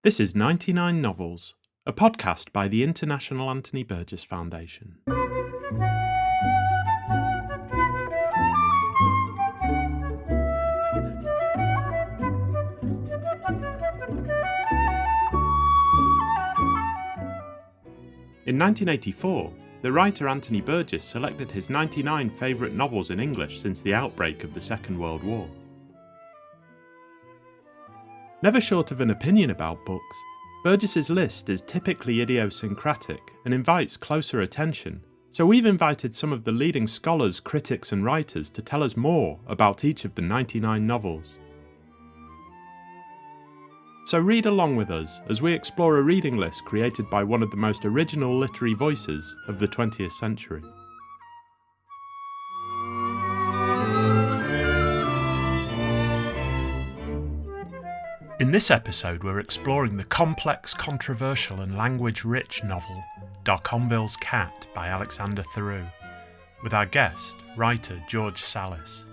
This is 99 Novels, a podcast by the International Anthony Burgess Foundation. In 1984, the writer Anthony Burgess selected his 99 favourite novels in English since the outbreak of the Second World War. Never short of an opinion about books, Burgess's list is typically idiosyncratic and invites closer attention, so we've invited some of the leading scholars, critics and writers to tell us more about each of the 99 novels. So read along with us as we explore a reading list created by one of the most original literary voices of the 20th century. In this episode, we're exploring the complex, controversial and language-rich novel Darconville's Cat by Alexander Theroux, with our guest, writer George Salis.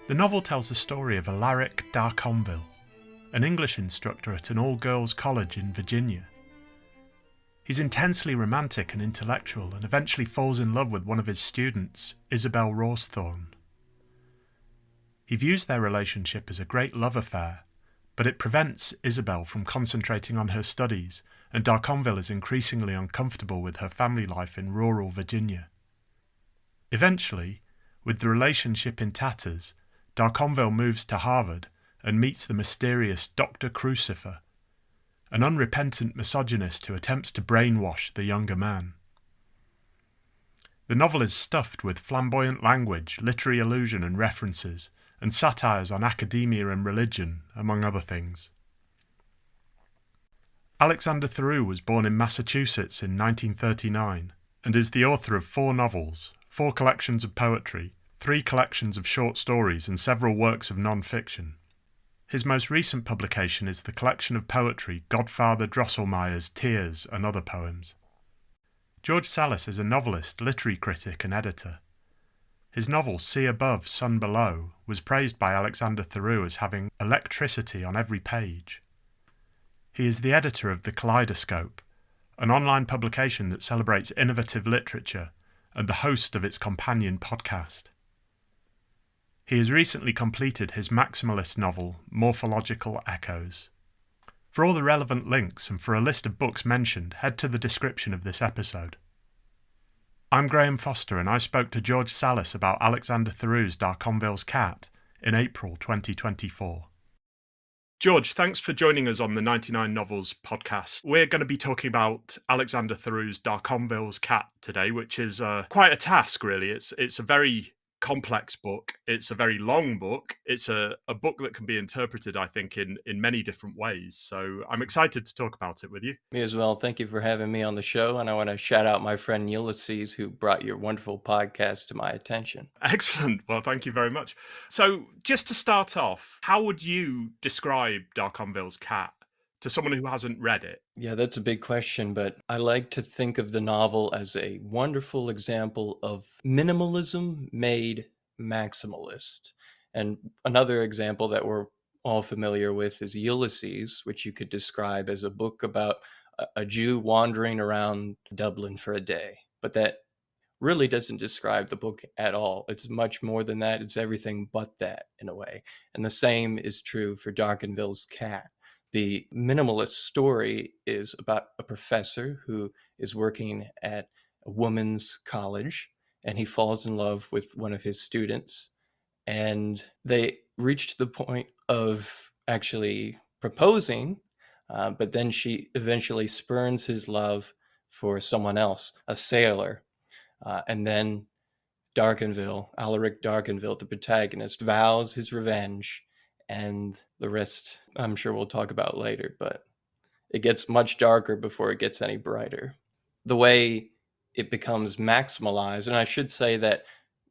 The novel tells the story of Alaric Darconville, an English instructor at an all-girls college in Virginia. He's intensely romantic and intellectual and eventually falls in love with one of his students, Isabel Rawsthorne. He views their relationship as a great love affair, but it prevents Isabel from concentrating on her studies, and Darconville is increasingly uncomfortable with her family life in rural Virginia. Eventually, with the relationship in tatters, Darconville moves to Harvard and meets the mysterious Dr Crucifer, an unrepentant misogynist who attempts to brainwash the younger man. The novel is stuffed with flamboyant language, literary allusion and references, and satires on academia and religion, among other things. Alexander Theroux was born in Massachusetts in 1939 and is the author of 4 novels, 4 collections of poetry, 3 collections of short stories and several works of non-fiction. His most recent publication is the collection of poetry Godfather Drosselmeyer's Tears and Other Poems. George Salis is a novelist, literary critic and editor. His novel Sea Above, Sun Below was praised by Alexander Theroux as having electricity on every page. He is the editor of The Kaleidoscope, an online publication that celebrates innovative literature, and the host of its companion podcast. He has recently completed his maximalist novel Morphological Echoes. For all the relevant links and for a list of books mentioned, head to the description of this episode. I'm Graham Foster and I spoke to George Salis about Alexander Theroux's Darconville's Cat in April 2024. George, thanks for joining us on the 99 Novels podcast. We're going to be talking about Alexander Theroux's Darconville's Cat today, which is quite a task, really. It's a very complex book. It's a very long book. It's a book that can be interpreted, I think, in many different ways. So I'm excited to talk about it with you. Me as well. Thank you for having me on the show. And I want to shout out my friend Ulysses, who brought your wonderful podcast to my attention. Excellent. Well, thank you very much. So just to start off, how would you describe Darconville's Cat to someone who hasn't read it? Yeah, that's a big question, but I like to think of the novel as a wonderful example of minimalism made maximalist. And another example that we're all familiar with is Ulysses, which you could describe as a book about a Jew wandering around Dublin for a day. But that really doesn't describe the book at all. It's much more than that. It's everything but that, in a way. And the same is true for Darconville's Cat. The minimalist story is about a professor who is working at a woman's college, and he falls in love with one of his students, and they reach to the point of actually proposing, but then she eventually spurns his love for someone else, a sailor, and then Alaric Darconville, the protagonist, vows his revenge, and the rest I'm sure we'll talk about later, but it gets much darker before it gets any brighter. The way it becomes maximalized, and I should say that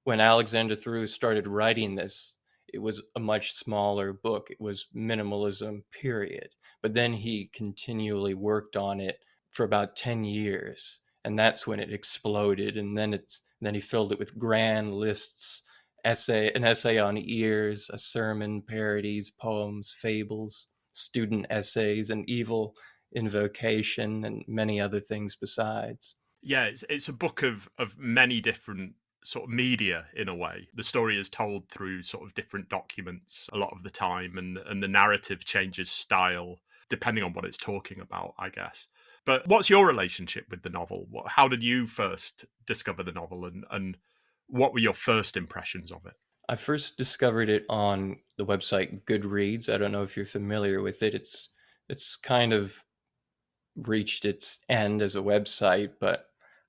when Alexander Theroux started writing this, it was a much smaller book. It was minimalism, period. But then he continually worked on it for about 10 years, and that's when it exploded, and then he filled it with grand lists, an essay on ears, a sermon, parodies, poems, fables, student essays and evil invocation and many other things besides. Yeah, it's a book of many different sort of media in a way. The story is told through sort of different documents a lot of the time, and the narrative changes style depending on what it's talking about, I guess. But what's your relationship with the novel? How did you first discover the novel, and what were your first impressions of it? I first discovered it on the website Goodreads. I don't know if you're familiar with it. It's kind of reached its end as a website, but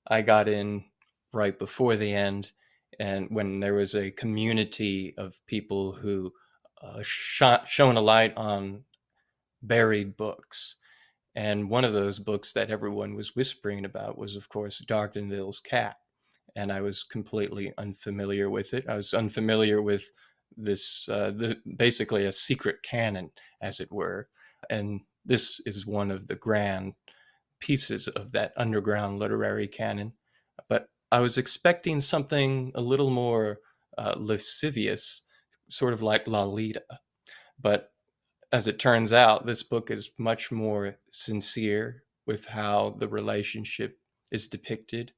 I got in right before the end, and when there was a community of people who shone a light on buried books. And one of those books that everyone was whispering about was, of course, Darconville's Cat. And I was completely unfamiliar with it. I was unfamiliar with this, basically a secret canon, as it were. And this is one of the grand pieces of that underground literary canon. But I was expecting something a little more lascivious, sort of like Lolita. But as it turns out, this book is much more sincere with how the relationship is depicted.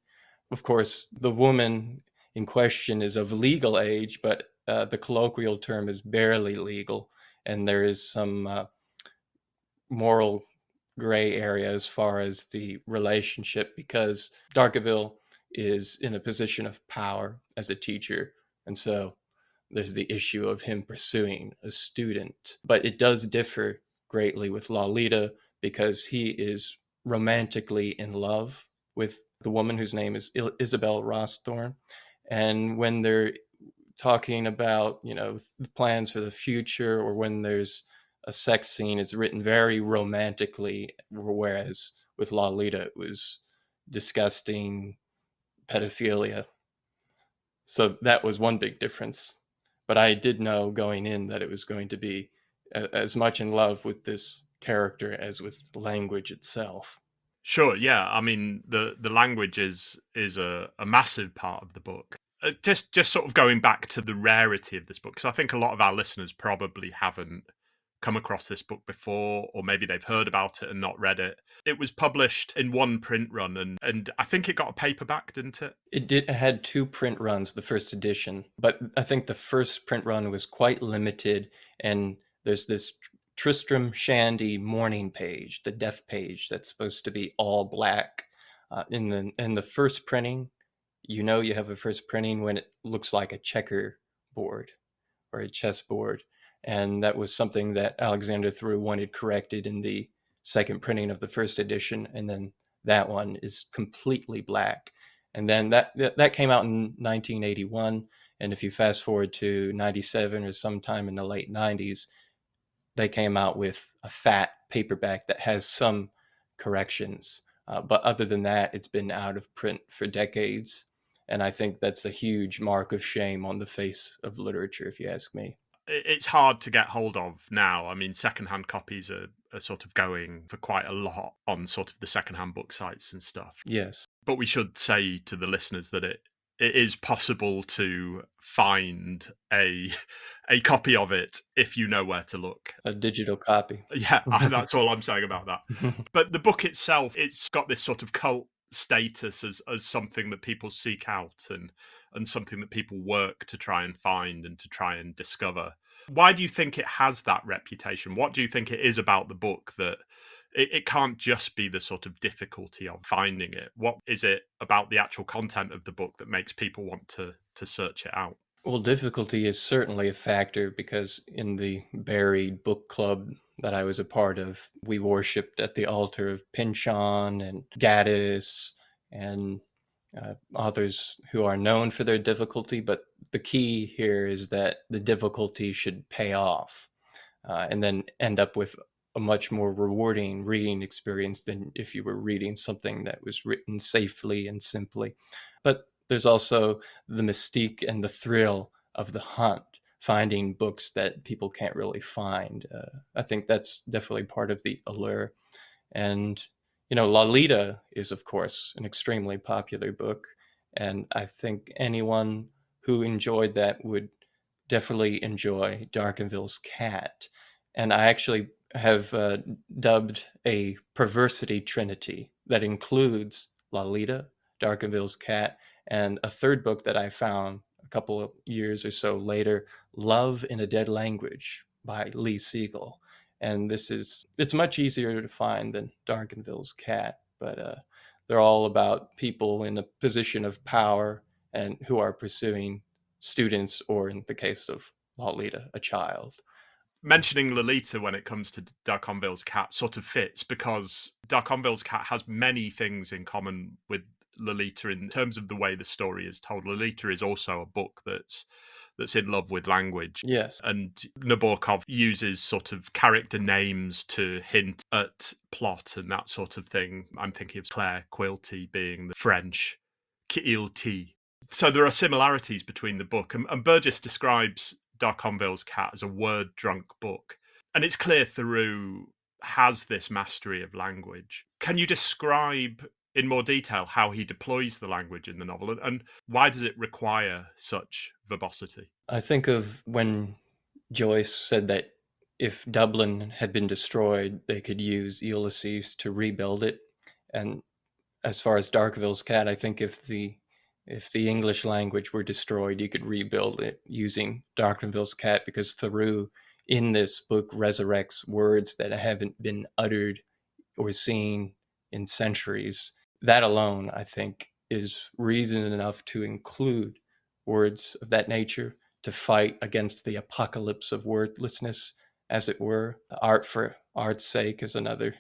Of course, the woman in question is of legal age, but the colloquial term is barely legal, and there is some moral gray area as far as the relationship, because Darconville is in a position of power as a teacher, and so there's the issue of him pursuing a student. But it does differ greatly with Lolita because he is romantically in love with the woman whose name is Isabel Rossthorn. And when they're talking about, the plans for the future, or when there's a sex scene, it's written very romantically, whereas with Lolita, it was disgusting pedophilia. So that was one big difference. But I did know going in that it was going to be as much in love with this character as with language itself. Sure, yeah. I mean, the language is a massive part of the book. Just sort of going back to the rarity of this book, because I think a lot of our listeners probably haven't come across this book before, or maybe they've heard about it and not read it. It was published in one print run, and I think it got a paperback, didn't it? It had two print runs, the first edition, but I think the first print run was quite limited, and there's this Tristram Shandy mourning page, the death page, that's supposed to be all black. In the first printing, you have a first printing when it looks like a checkerboard or a chessboard. And that was something that Alexander Theroux wanted corrected in the second printing of the first edition. And then that one is completely black. And then that came out in 1981. And if you fast forward to 97 or sometime in the late 90s, they came out with a fat paperback that has some corrections. But other than that, it's been out of print for decades. And I think that's a huge mark of shame on the face of literature, if you ask me. It's hard to get hold of now. I mean, secondhand copies are sort of going for quite a lot on sort of the secondhand book sites and stuff. Yes. But we should say to the listeners that it is possible to find a copy of it if you know where to look. A digital copy. Yeah, that's all I'm saying about that. But the book itself, it's got this sort of cult status as something that people seek out, and something that people work to try and find and to try and discover. Why do you think it has that reputation? What do you think it is about the book that it can't just be the sort of difficulty of finding it? What is it about the actual content of the book that makes people want to search it out? Well, difficulty is certainly a factor because in the buried book club that I was a part of, we worshipped at the altar of Pynchon and Gaddis and authors who are known for their difficulty. But the key here is that the difficulty should pay off and then end up with a much more rewarding reading experience than if you were reading something that was written safely and simply. But there's also the mystique and the thrill of the hunt, finding books that people can't really find. I think that's definitely part of the allure. And, Lolita is, of course, an extremely popular book. And I think anyone who enjoyed that would definitely enjoy Darconville's Cat. And I actually have dubbed a perversity trinity that includes Lolita, Darconville's cat, and a third book that I found a couple of years or so later, Love in a Dead Language by Lee Siegel. And it's much easier to find than Darconville's cat, but they're all about people in a position of power and who are pursuing students, or in the case of Lolita, a child. Mentioning Lolita when it comes to Darconville's cat sort of fits, because Darconville's cat has many things in common with Lolita in terms of the way the story is told. Lolita is also a book that's in love with language. Yes. And Nabokov uses sort of character names to hint at plot and that sort of thing. I'm thinking of Claire Quilty being the French Quilty. So there are similarities between the book, and Burgess describes Darconville's cat as a word-drunk book. And it's clear Theroux has this mastery of language. Can you describe in more detail how he deploys the language in the novel, and why does it require such verbosity? I think of when Joyce said that if Dublin had been destroyed, they could use Ulysses to rebuild it. And as far as Darconville's cat, I think if the English language were destroyed, you could rebuild it using Darconville's cat, because Theroux in this book resurrects words that haven't been uttered or seen in centuries. That alone, I think, is reason enough to include words of that nature, to fight against the apocalypse of wordlessness, as it were. Art for art's sake is another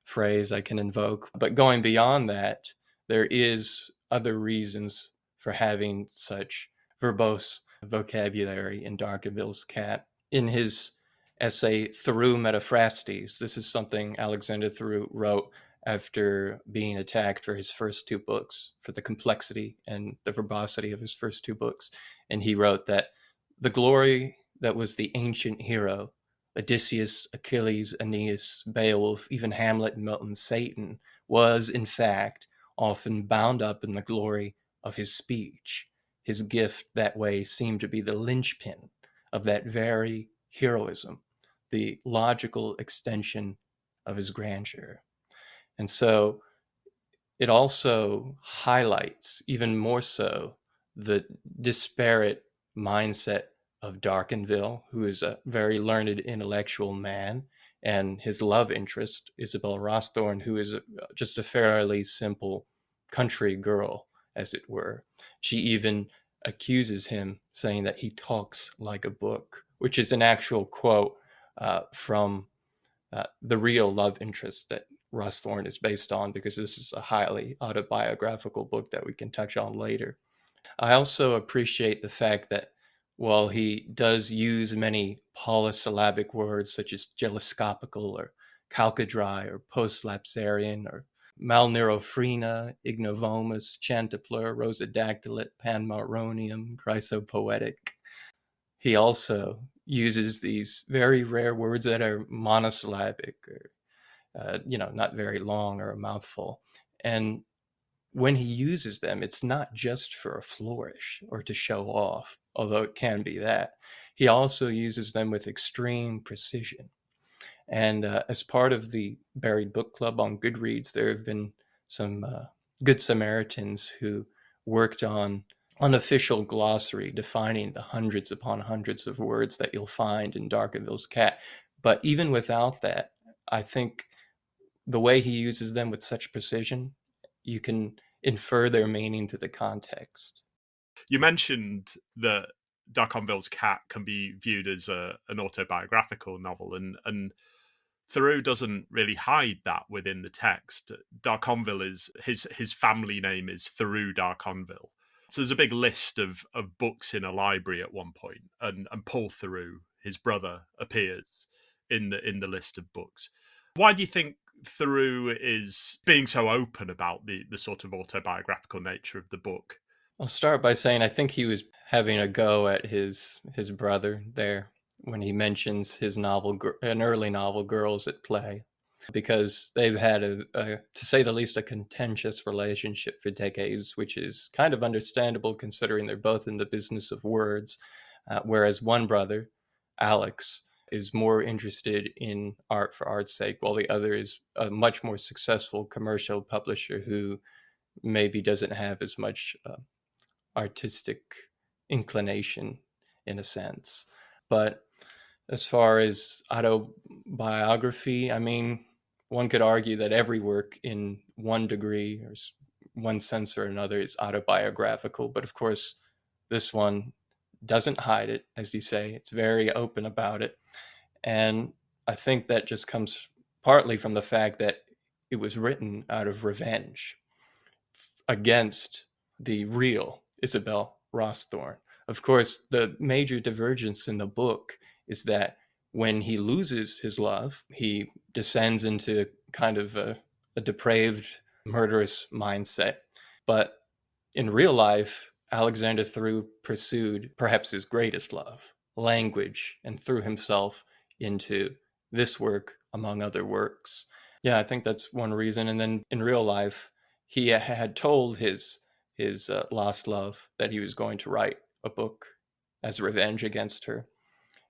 phrase I can invoke. But going beyond that, there is other reasons for having such verbose vocabulary in Darconville's cat. In his essay, Theroux Metaphrastes, this is something Alexander Theroux wrote after being attacked for his first two books, for the complexity and the verbosity of his first two books. And he wrote that the glory that was the ancient hero, Odysseus, Achilles, Aeneas, Beowulf, even Hamlet and Milton, Satan, was in fact often bound up in the glory of his speech. His gift that way seemed to be the linchpin of that very heroism, the logical extension of his grandeur. And so it also highlights, even more so, the disparate mindset of Darconville, who is a very learned intellectual man, and his love interest, Isabel Rawsthorne, who is just a fairly simple country girl, as it were. She even accuses him, saying that he talks like a book, which is an actual quote from the real love interest that Rawsthorne is based on, because this is a highly autobiographical book that we can touch on later. I also appreciate the fact that while he does use many polysyllabic words such as gilescopical or calcadry or postlapsarian or malneurofrena, ignovomus, chantipler, rosodactylate, panmaronium, chrysopoetic, he also uses these very rare words that are monosyllabic, or not very long or a mouthful. And when he uses them, it's not just for a flourish or to show off, although it can be that. He also uses them with extreme precision. And as part of the Buried Book Club on Goodreads, there have been some Good Samaritans who worked on unofficial glossary defining the hundreds upon hundreds of words that you'll find in Darconville's cat. But even without that, I think the way he uses them with such precision, you can infer their meaning through the context. You mentioned that Darconville's cat can be viewed as an autobiographical novel, and Theroux doesn't really hide that within the text. Darconville is his family name is Theroux Darconville. So there's a big list of books in a library at one point, and Paul Theroux, his brother, appears in the list of books. Why do you think Theroux is being so open about the sort of autobiographical nature of the book? I'll start by saying I think he was having a go at his brother there when he mentions his novel, an early novel, Girls at Play, because they've had to say the least, a contentious relationship for decades, which is kind of understandable considering they're both in the business of words. Whereas one brother, Alex, is more interested in art for art's sake, while the other is a much more successful commercial publisher who maybe doesn't have as much artistic inclination in a sense. But as far as autobiography, I mean, one could argue that every work in one degree or one sense or another is autobiographical. But of course, this one doesn't hide it, as you say. It's very open about it. And I think that just comes partly from the fact that it was written out of revenge against the real Isabel Rossthorn. Of course, the major divergence in the book is that when he loses his love, he descends into kind of a depraved, murderous mindset. But in real life, Alexander Theroux pursued perhaps his greatest love, language, and threw himself into this work among other works. Yeah, I think that's one reason. And then in real life, he had told his lost love that he was going to write a book as revenge against her,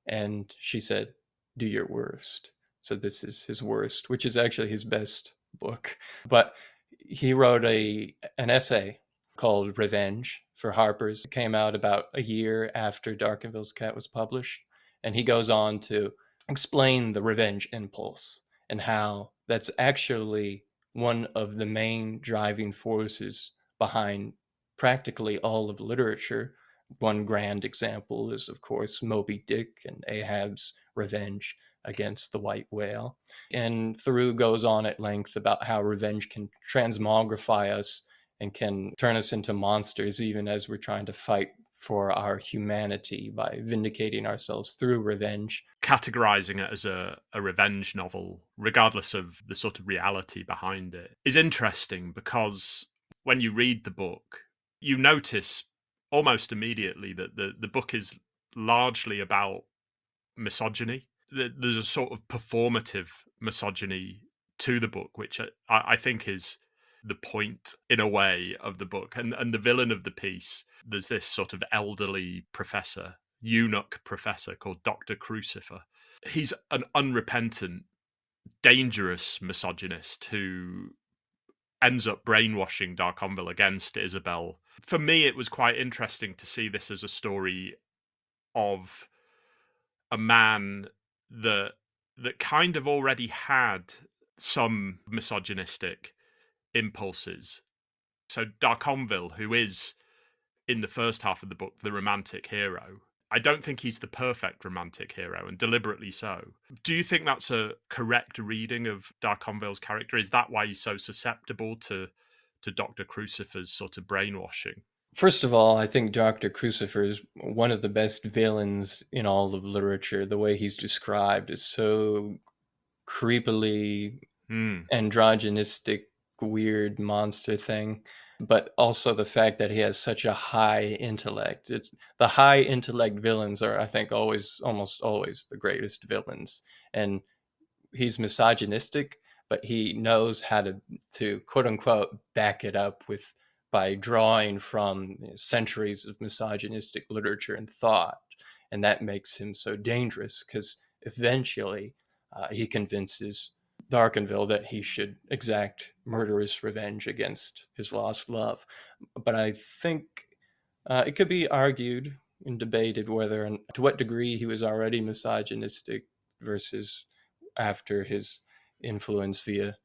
and she said, "Do your worst." So this is his worst, which is actually his best book. But he wrote an essay called Revenge for Harper's. It came out about a year after Darconville's Cat was published, and he goes on to explain the revenge impulse and how that's actually one of the main driving forces behind practically all of literature. One grand example is, of course, Moby Dick and Ahab's revenge against the white whale. And Theroux goes on at length about how revenge can transmogrify us and can turn us into monsters even as we're trying to fight for our humanity by vindicating ourselves through revenge. Categorizing it as a revenge novel, regardless of the sort of reality behind it, is interesting because when you read the book, you notice almost immediately that the book is largely about misogyny. There's a sort of performative misogyny to the book, which I think is the point, in a way, of the book. And the villain of the piece, there's this sort of elderly professor, eunuch professor called Dr. Crucifer. He's an unrepentant, dangerous misogynist who ends up brainwashing Darconville against Isabel. For me, it was quite interesting to see this as a story of a man that kind of already had some misogynistic impulses. So Darconville, who is in the first half of the book the romantic hero, I don't think he's the perfect romantic hero, and deliberately so. Do you think that's a correct reading of Darconville's character? Is that why he's so susceptible to Dr. Crucifer's sort of brainwashing? First of all, I think Dr. Crucifer is one of the best villains in all of literature. The way he's described is so creepily androgynistic, weird monster thing. But also the fact that he has such a high intellect. It's the high intellect villains are, I think, almost always the greatest villains. And he's misogynistic, but he knows how to quote unquote back it up with by drawing from centuries of misogynistic literature and thought, and that makes him so dangerous because eventually he convinces Darconville that he should exact murderous revenge against his lost love. But I think it could be argued and debated whether and to what degree he was already misogynistic versus after his influence via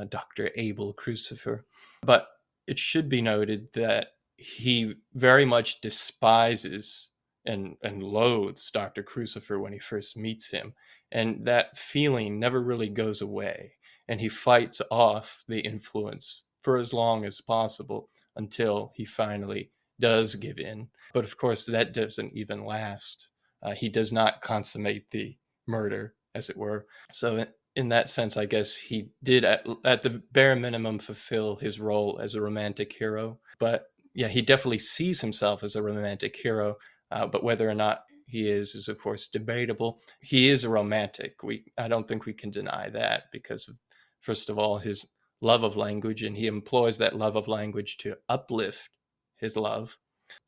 Dr. Abel Crucifer. But it should be noted that he very much despises and loathes Dr. Crucifer when he first meets him. And that feeling never really goes away. And he fights off the influence for as long as possible until he finally does give in. But of course, that doesn't even last. He does not consummate the murder, as it were. So in that sense, I guess he did at the bare minimum fulfill his role as a romantic hero. But yeah, he definitely sees himself as a romantic hero. But whether or not he is of course debatable. He is a romantic. I don't think we can deny that because of, first of all, his love of language, and he employs that love of language to uplift his love.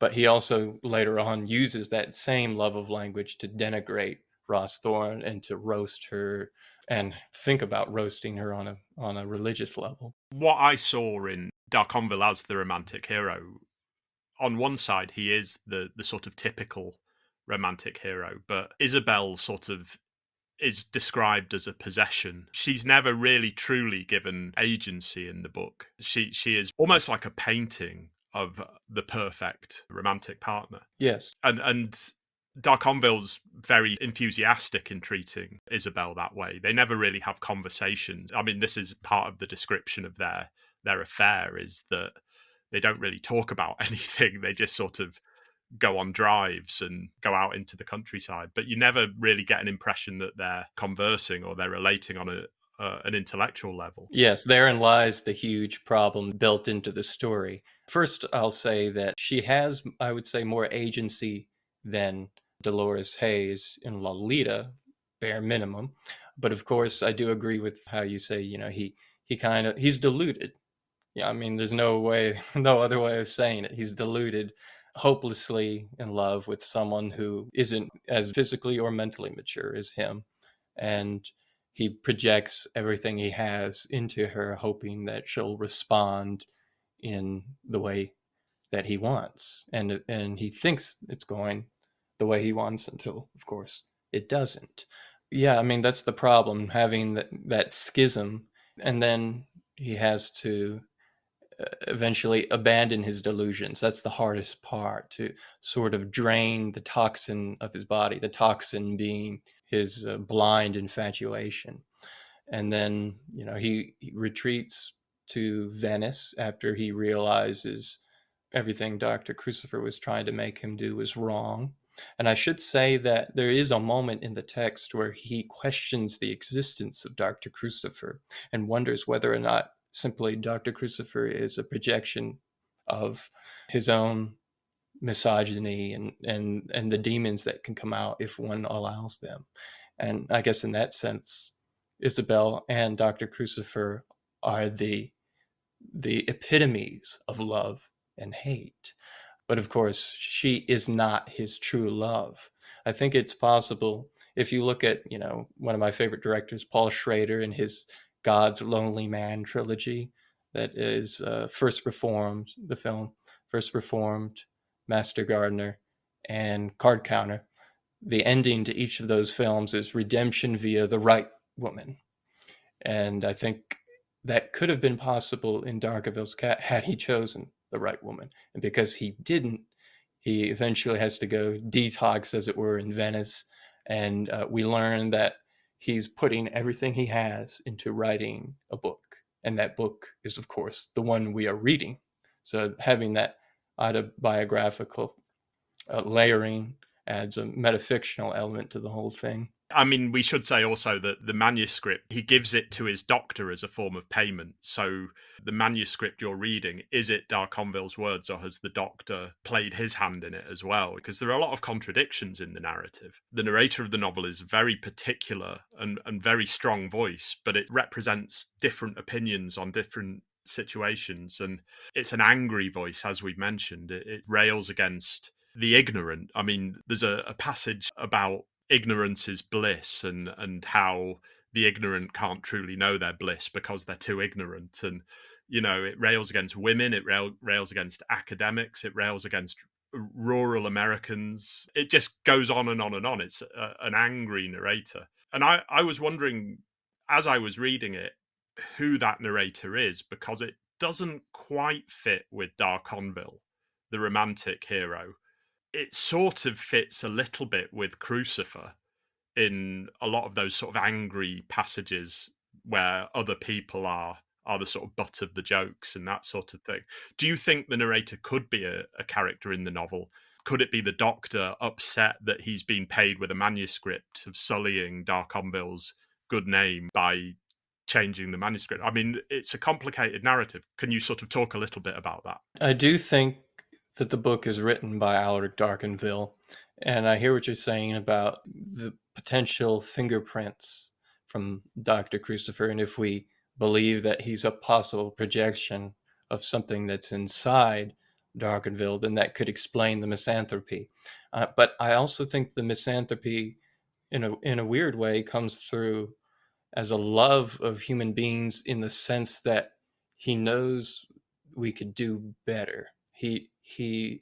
But he also later on uses that same love of language to denigrate Ross Thorne and to roast her and think about roasting her on a religious level. What I saw in Darconville as the romantic hero, on one side, he is the sort of typical romantic hero, but Isabel sort of is described as a possession. She's never really truly given agency in the book. She is almost like a painting of the perfect romantic partner. Yes. And Darconville's very enthusiastic in treating Isabel that way. They never really have conversations. I mean, this is part of the description of their affair, is that they don't really talk about anything. They just sort of go on drives and go out into the countryside, but you never really get an impression that they're conversing or they're relating on an intellectual level. Yes, therein lies the huge problem built into the story. First, I'll say that she has, I would say, more agency than Dolores Hayes in Lolita, bare minimum. But of course, I do agree with how you say, he's deluded. Yeah, I mean, there's no other way of saying it. He's deluded, hopelessly in love with someone who isn't as physically or mentally mature as him. And he projects everything he has into her, hoping that she'll respond in the way that he wants. And he thinks it's going the way he wants until, of course, it doesn't. Yeah, I mean, that's the problem, having that schism. And then he has to eventually abandon his delusions. That's the hardest part, to sort of drain the toxin of his body, the toxin being his blind infatuation. And then, he retreats to Venice after he realizes everything Dr. Crucifer was trying to make him do was wrong. And I should say that there is a moment in the text where he questions the existence of Dr. Crucifer and wonders whether or not simply Dr. Crucifer is a projection of his own misogyny and the demons that can come out if one allows them. And I guess in that sense, Isabel and Dr. Crucifer are the epitomes of love and hate. But of course, she is not his true love. I think it's possible, if you look at, one of my favorite directors, Paul Schrader, and his God's Lonely Man trilogy, that is First Reformed, the film, First Reformed, Master Gardener, and Card Counter. The ending to each of those films is redemption via the right woman. And I think that could have been possible in Darconville's Cat had he chosen the right woman. And because he didn't, he eventually has to go detox, as it were, in Venice. And we learn that he's putting everything he has into writing a book. And that book is, of course, the one we are reading. So having that autobiographical layering adds a metafictional element to the whole thing. I mean, we should say also that the manuscript, he gives it to his doctor as a form of payment. So the manuscript you're reading, is it Darconville's words, or has the doctor played his hand in it as well? Because there are a lot of contradictions in the narrative. The narrator of the novel is very particular and very strong voice, but it represents different opinions on different situations. And it's an angry voice, as we've mentioned. It rails against the ignorant. I mean, there's a passage about ignorance is bliss, and how the ignorant can't truly know their bliss because they're too ignorant. And it rails against women, it rails against academics, it rails against rural Americans. It just goes on and on and on. It's an angry narrator. And I was wondering, as I was reading it, who that narrator is, because it doesn't quite fit with Darconville, the romantic hero. It sort of fits a little bit with Crucifer in a lot of those sort of angry passages where other people are the sort of butt of the jokes and that sort of thing. Do you think the narrator could be a character in the novel? Could it be the doctor upset that he's been paid with a manuscript of sullying Darconville's good name by changing the manuscript? I mean, it's a complicated narrative. Can you sort of talk a little bit about that? I do think that the book is written by Alaric Darconville, and I hear what you're saying about the potential fingerprints from Dr. Crucifer, and if we believe that he's a possible projection of something that's inside Darconville, then that could explain the misanthropy. But I also think the misanthropy in a weird way, comes through as a love of human beings, in the sense that he knows we could do better. He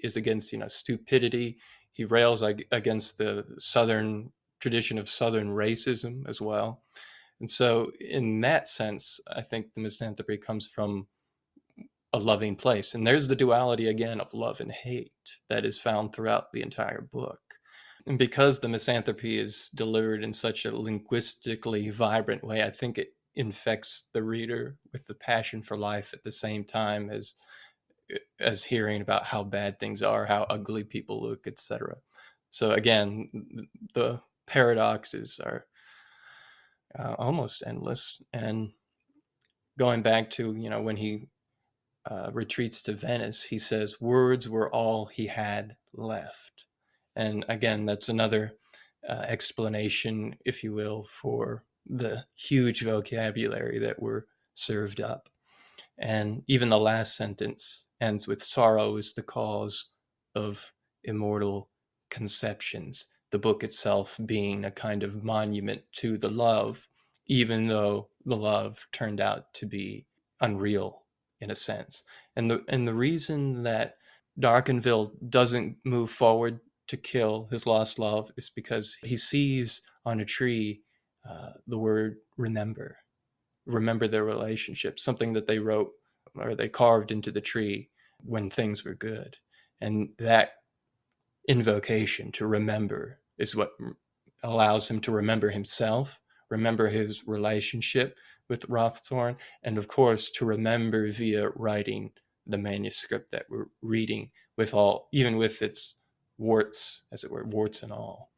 is against, stupidity. He rails against the Southern tradition of Southern racism as well. And so, in that sense, I think the misanthropy comes from a loving place. And there's the duality again of love and hate that is found throughout the entire book. And because the misanthropy is delivered in such a linguistically vibrant way, I think it infects the reader with the passion for life at the same time as hearing about how bad things are, how ugly people look, etc. So again, the paradoxes are almost endless. And going back to, when he retreats to Venice, he says words were all he had left. And again, that's another explanation, if you will, for the huge vocabulary that we're served up. And even the last sentence ends with sorrow is the cause of immortal conceptions, the book itself being a kind of monument to the love, even though the love turned out to be unreal in a sense. And the reason that Darconville doesn't move forward to kill his lost love is because he sees on a tree the word remember their relationship, something that they wrote or they carved into the tree when things were good. And that invocation to remember is what allows him to remember himself, remember his relationship with Roththorn, and of course to remember via writing the manuscript that we're reading, with all, even with its warts, as it were, warts and all.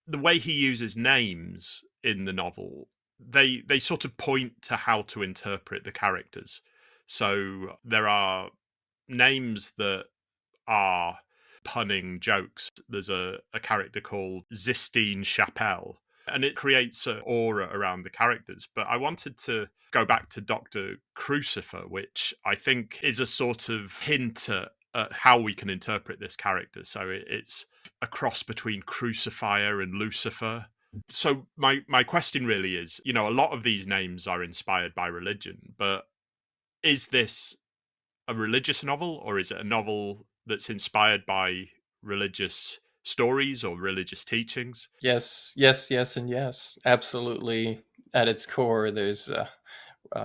The way he uses names in the novel, they sort of point to how to interpret the characters. So there are names that are punning jokes. There's a character called Sistine Chapelle, and it creates an aura around the characters. But I wanted to go back to Dr. Crucifer, which I think is a sort of hint at how we can interpret this character. So it's a cross between Crucifier and Lucifer. So my question really is, a lot of these names are inspired by religion, but is this a religious novel, or is it a novel that's inspired by religious stories or religious teachings? Yes, yes, yes, and yes. Absolutely. At its core, there's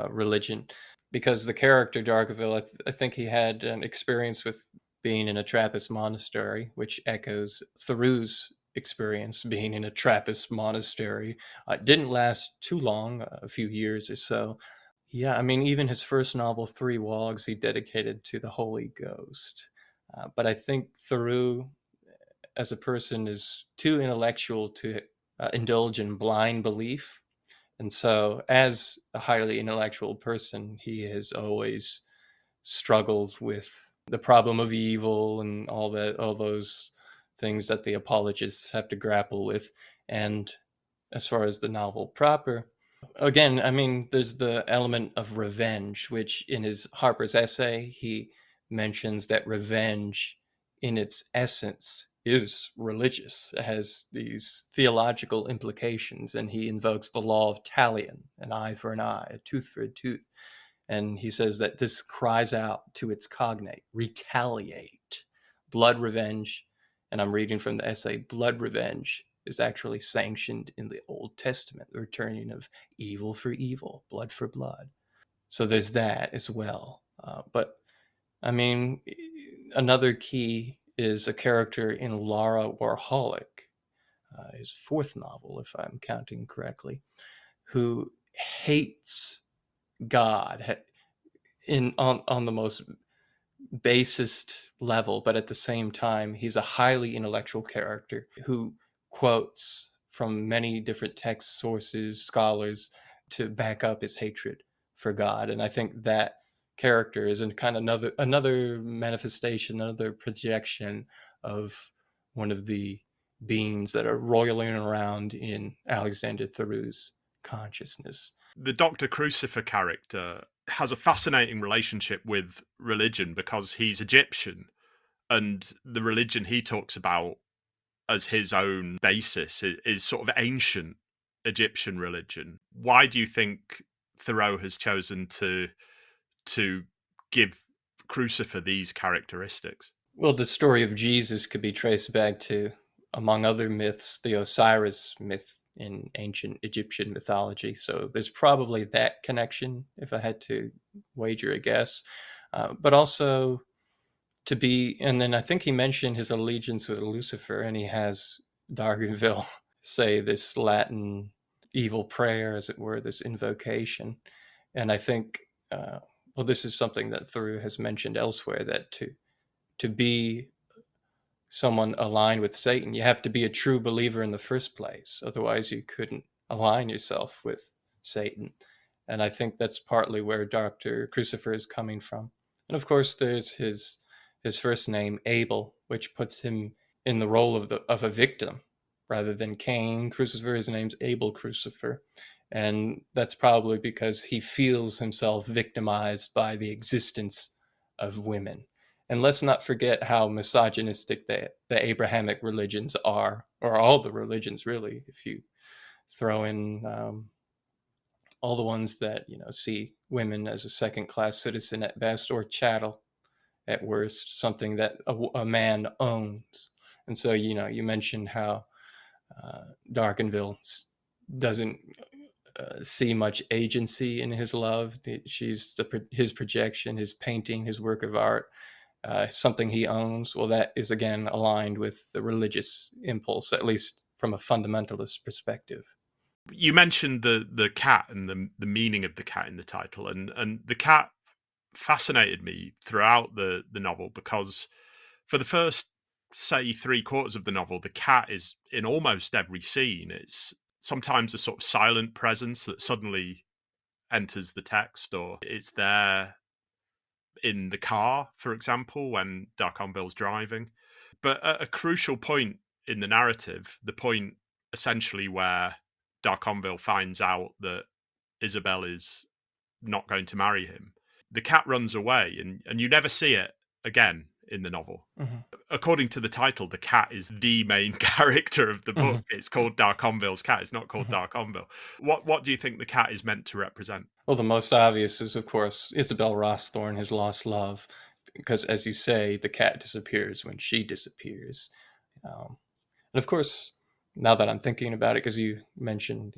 religion, because the character Darkerville, I think he had an experience with being in a Trappist monastery, which echoes Theroux's experience being in a Trappist monastery. It didn't last too long, a few years or so. Yeah, I mean, even his first novel, Three Wogs, he dedicated to the Holy Ghost. But I think Theroux, as a person, is too intellectual to indulge in blind belief. And so, as a highly intellectual person, he has always struggled with the problem of evil and all those things that the apologists have to grapple with. And as far as the novel proper, again, I mean, there's the element of revenge, which in his Harper's essay, he mentions that revenge in its essence is religious. It has these theological implications, and he invokes the law of Talion, an eye for an eye, a tooth for a tooth. And he says that this cries out to its cognate, retaliate, blood revenge. And I'm reading from the essay, blood revenge is actually sanctioned in the Old Testament, the returning of evil for evil, blood for blood. So there's that as well. But I mean, another key is a character in Laura Warholic, his fourth novel, if I'm counting correctly, who hates God on the most basest level, but at the same time, he's a highly intellectual character who quotes from many different text sources, scholars, to back up his hatred for God. And I think that character is in kind of another manifestation, another projection of one of the beings that are roiling around in Alexander Theroux's consciousness. The Dr. Crucifer character has a fascinating relationship with religion because he's Egyptian, and the religion he talks about as his own basis is sort of ancient Egyptian religion. Why do you think Thoreau has chosen to give Crucifer these characteristics? Well, the story of Jesus could be traced back to, among other myths, the Osiris myth in ancient Egyptian mythology. So there's probably that connection, if I had to wager a guess. But also to be, and then I think he mentioned his allegiance with Lucifer, and he has Darconville say this Latin evil prayer, as it were, this invocation. And I think, well, this is something that Thoreau has mentioned elsewhere, that to be someone aligned with Satan, you have to be a true believer in the first place. Otherwise, you couldn't align yourself with Satan. And I think that's partly where Dr. Crucifer is coming from. And of course, there's his first name, Abel, which puts him in the role of a victim rather than Cain Crucifer. His name's Abel Crucifer. And that's probably because he feels himself victimized by the existence of women. And let's not forget how misogynistic the Abrahamic religions are, or all the religions, really, if you throw in all the ones that, see women as a second-class citizen at best, or chattel at worst, something that a man owns. And so, you mentioned how Darconville doesn't see much agency in his love. She's his projection, his painting, his work of art. Something he owns. Well, that is again aligned with the religious impulse, at least from a fundamentalist perspective. You mentioned the cat and the meaning of the cat in the title, and the cat fascinated me throughout the novel, because for the first, say, 3/4 of the novel, the cat is in almost every scene. It's sometimes a sort of silent presence that suddenly enters the text, or it's there in the car, for example, when Darconville's driving. But at a crucial point in the narrative, the point essentially where Darconville finds out that Isabel is not going to marry him, the cat runs away, and you never see it again in the novel. Mm-hmm. According to the title, the cat is the main character of the book. Mm-hmm. It's called Darconville's cat. It's not called Mm-hmm. Darconville. What do you think the cat is meant to represent? Well, the most obvious is, of course, Isabel Rossthorne, his lost love, because, as you say, the cat disappears when she disappears. And of course, now that I'm thinking about it, because you mentioned,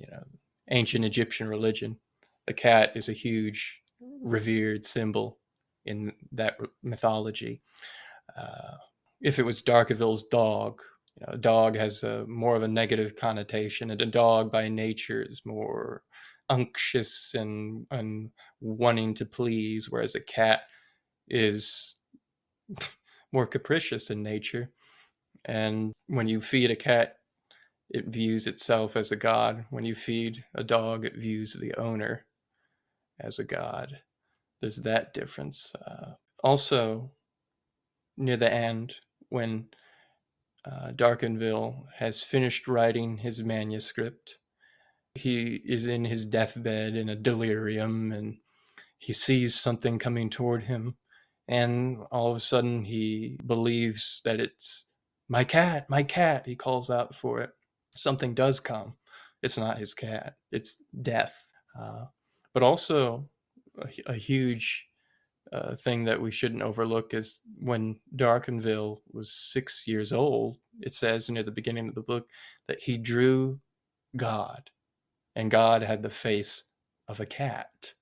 ancient Egyptian religion, the cat is a huge revered symbol in that mythology. If it was Darconville's dog, a dog has more of a negative connotation, and a dog by nature is more unctuous and wanting to please, whereas a cat is more capricious in nature. And when you feed a cat, it views itself as a god. When you feed a dog, it views the owner as a god. There's that difference. Also, near the end, when Darconville has finished writing his manuscript, he is in his deathbed in a delirium, and he sees something coming toward him. And all of a sudden, he believes that it's my cat, my cat. He calls out for it. Something does come. It's not his cat, it's death. But also, a huge thing that we shouldn't overlook is when Darconville was 6 years old, it says near the beginning of the book that he drew God, and God had the face of a cat.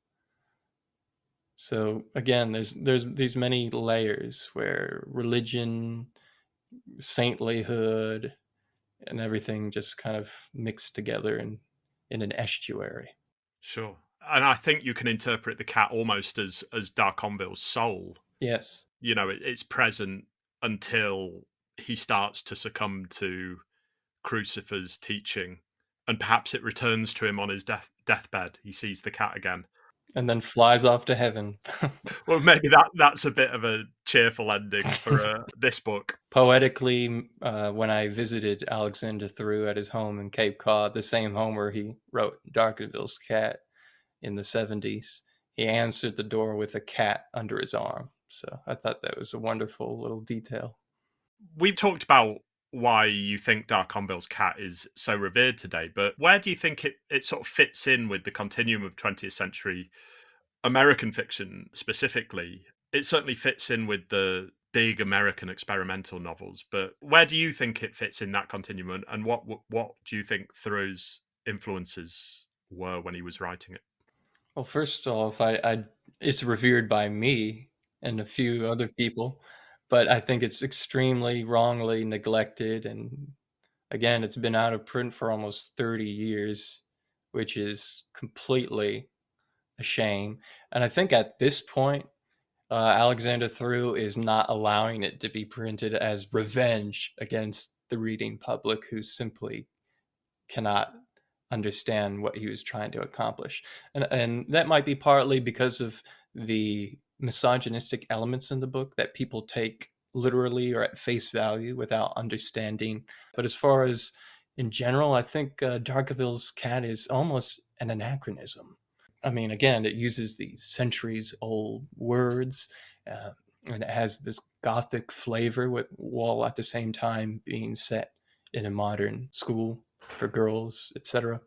So again, there's these many layers where religion, saintlyhood, and everything just kind of mixed together in an estuary. Sure. And I think you can interpret the cat almost as Darconville's soul. Yes. It's present until he starts to succumb to Crucifer's teaching, and perhaps it returns to him on his deathbed. He sees the cat again. And then flies off to heaven. Well, maybe that's a bit of a cheerful ending for this book. Poetically, when I visited Alexander Theroux at his home in Cape Cod, the same home where he wrote Darconville's Cat in the 70s, he answered the door with a cat under his arm. So I thought that was a wonderful little detail. We've talked about why you think Darconville's cat is so revered today, but where do you think it sort of fits in with the continuum of 20th century American fiction specifically? It certainly fits in with the big American experimental novels, but where do you think it fits in that continuum, and what do you think Thoreau's influences were when he was writing it? Well, first off, it's revered by me and a few other people, but I think it's extremely wrongly neglected. And again, it's been out of print for almost 30 years, which is completely a shame. And I think at this point, Alexander Theroux is not allowing it to be printed as revenge against the reading public who simply cannot understand what he was trying to accomplish. And that might be partly because of the misogynistic elements in the book that people take literally or at face value without understanding. But as far as in general, I think Darconville's cat is almost an anachronism. I mean, again, it uses these centuries old words, and it has this gothic flavor while at the same time being set in a modern school for girls, etc.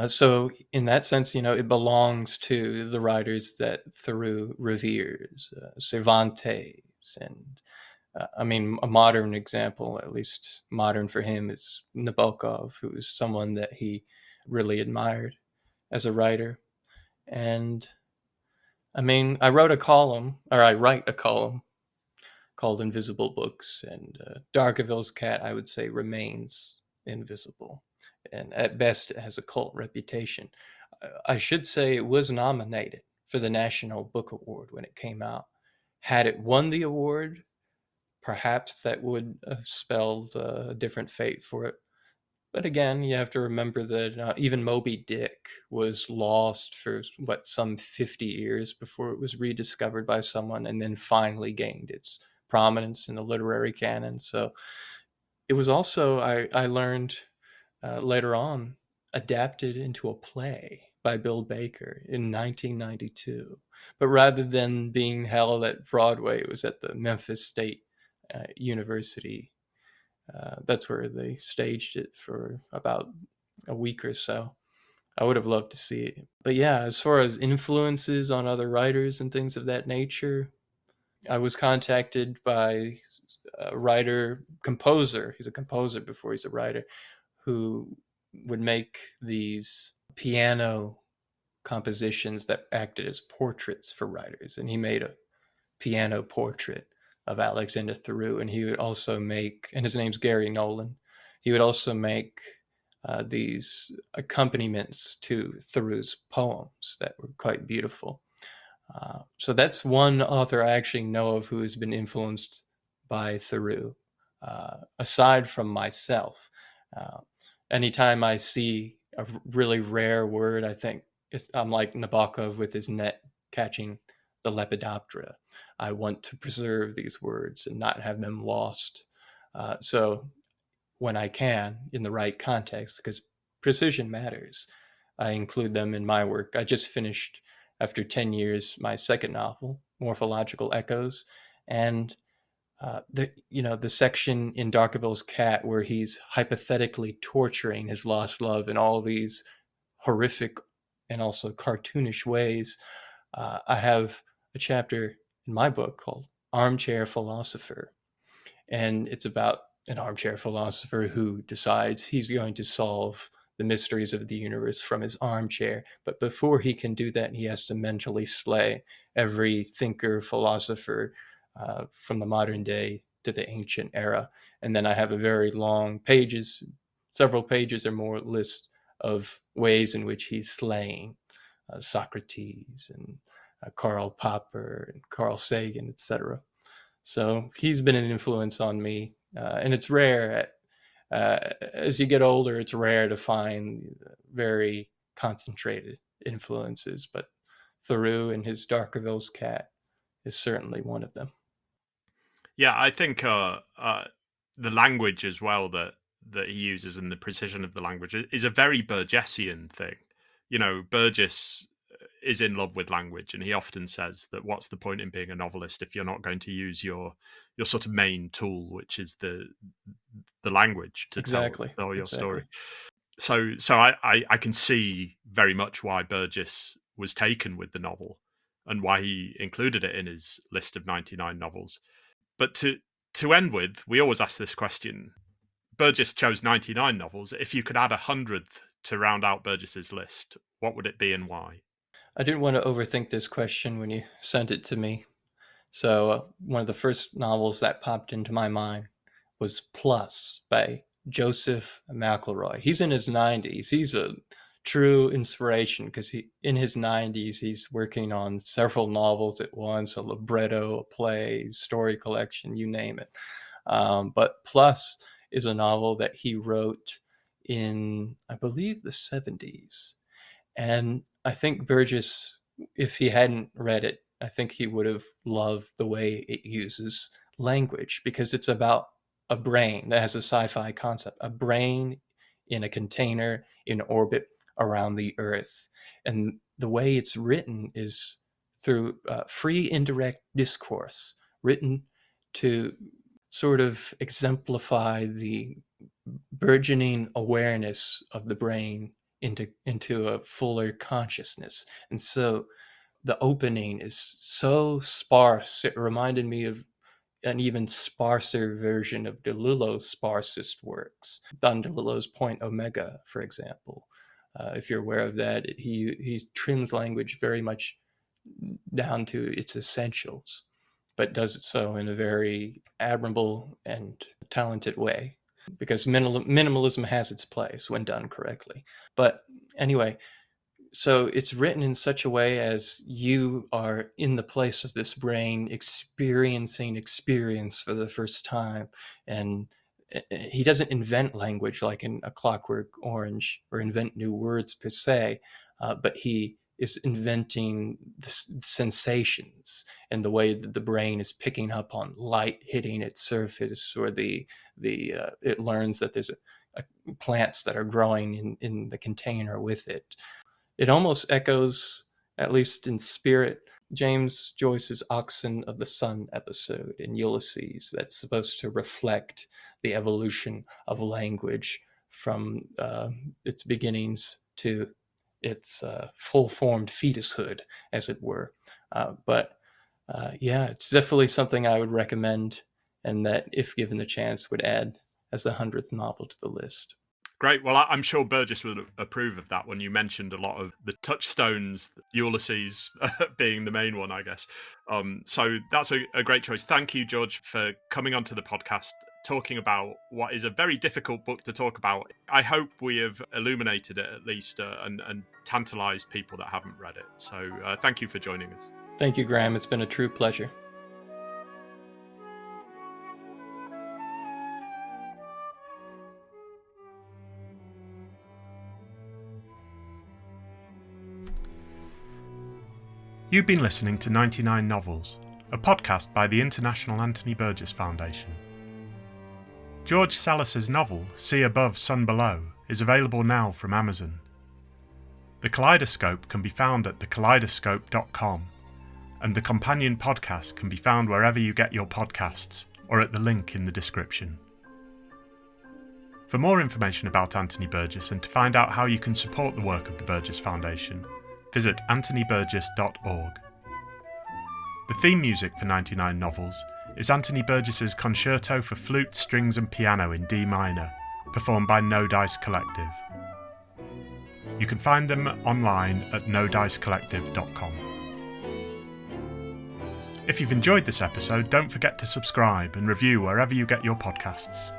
So in that sense, it belongs to the writers that Theroux reveres, Cervantes, and I mean, a modern example, at least modern for him, is Nabokov, who is someone that he really admired as a writer. And I mean, I write a column called Invisible Books, and Darconville's cat, I would say, remains invisible, and at best it has a cult reputation. I should say it was nominated for the National Book Award when it came out. Had it won the award, perhaps that would have spelled a different fate for it. But again, you have to remember that even Moby Dick was lost for some 50 years before it was rediscovered by someone and then finally gained its prominence in the literary canon. So it was also, I learned later on, adapted into a play by Bill Baker in 1992. But rather than being held at Broadway, it was at the Memphis State University. That's where they staged it for about a week or so. I would have loved to see it. But yeah, as far as influences on other writers and things of that nature, I was contacted by a writer, composer. He's a composer before he's a writer, who would make these piano compositions that acted as portraits for writers. And he made a piano portrait of Alexander Theroux, and he would also make, and his name's Gary Nolan, he would also make these accompaniments to Theroux's poems that were quite beautiful. So that's one author I actually know of who has been influenced by Theroux, aside from myself. Anytime I see a really rare word, I think I'm like Nabokov with his net catching the Lepidoptera. I want to preserve these words and not have them lost. So when I can, in the right context, because precision matters, I include them in my work. I just finished, after 10 years, my second novel, Morphological Echoes, and the section in Darconville's cat where he's hypothetically torturing his lost love in all these horrific and also cartoonish ways. I have a chapter in my book called Armchair Philosopher, and it's about an armchair philosopher who decides he's going to solve the mysteries of the universe from his armchair. But before he can do that, he has to mentally slay every thinker, philosopher from the modern day to the ancient era. And then I have a very long pages, several pages or more, list of ways in which he's slaying Socrates and Karl Popper and Carl Sagan, etc. So he's been an influence on me, and it's rare. As you get older, it's rare to find very concentrated influences, but Theroux and his Darconville's cat is certainly one of them. Yeah, I think the language as well that he uses and the precision of the language is a very Burgessian thing. Burgess is in love with language, and he often says that what's the point in being a novelist if you're not going to use your sort of main tool, which is the language to tell your story. So I can see very much why Burgess was taken with the novel and why he included it in his list of 99 novels. But to end with, we always ask this question. Burgess chose 99 novels. If you could add 100th to round out Burgess's list, what would it be and why? I didn't want to overthink this question when you sent it to me. So one of the first novels that popped into my mind was Plus by Joseph McElroy. He's in his 90s. He's a true inspiration because in his 90s, he's working on several novels at once, a libretto, a play, story collection, you name it. But Plus is a novel that he wrote in, I believe, the 70s. And I think Burgess, if he hadn't read it, I think he would have loved the way it uses language, because it's about a brain that has a sci-fi concept, a brain in a container in orbit around the Earth. And the way it's written is through free indirect discourse, written to sort of exemplify the burgeoning awareness of the brain into a fuller consciousness. And so the opening is so sparse. It reminded me of an even sparser version of DeLillo's sparsest works, Don DeLillo's Point Omega, for example. If you're aware of that, he trims language very much down to its essentials, but does it so in a very admirable and talented way, because minimalism has its place when done correctly. But anyway, so it's written in such a way as you are in the place of this brain experiencing experience for the first time. And he doesn't invent language like in A Clockwork Orange or invent new words per se, but he is inventing the sensations and the way that the brain is picking up on light hitting its surface, or it learns that there's plants that are growing in the container with it. It almost echoes, at least in spirit, James Joyce's Oxen of the Sun episode in Ulysses, that's supposed to reflect the evolution of language from its beginnings to its full-formed fetushood, as it were. But it's definitely something I would recommend, and that, if given the chance, would add as the 100th novel to the list. Great. Well, I'm sure Burgess would approve of that when you mentioned a lot of the touchstones, Ulysses being the main one, I guess. So that's a great choice. Thank you, George, for coming onto the podcast, talking about what is a very difficult book to talk about. I hope we have illuminated it at least and tantalized people that haven't read it. So thank you for joining us. Thank you, Graham. It's been a true pleasure. You've been listening to 99 Novels, a podcast by the International Anthony Burgess Foundation. George Salis's novel, Sea Above, Sun Below, is available now from Amazon. The Kaleidoscope can be found at thekaleidoscope.com, and the companion podcast can be found wherever you get your podcasts, or at the link in the description. For more information about Anthony Burgess and to find out how you can support the work of the Burgess Foundation, visit anthonyburgess.org. The theme music for 99 Novels is Anthony Burgess's Concerto for Flute, Strings and Piano in D minor, performed by No Dice Collective. You can find them online at nodicecollective.com. If you've enjoyed this episode, don't forget to subscribe and review wherever you get your podcasts.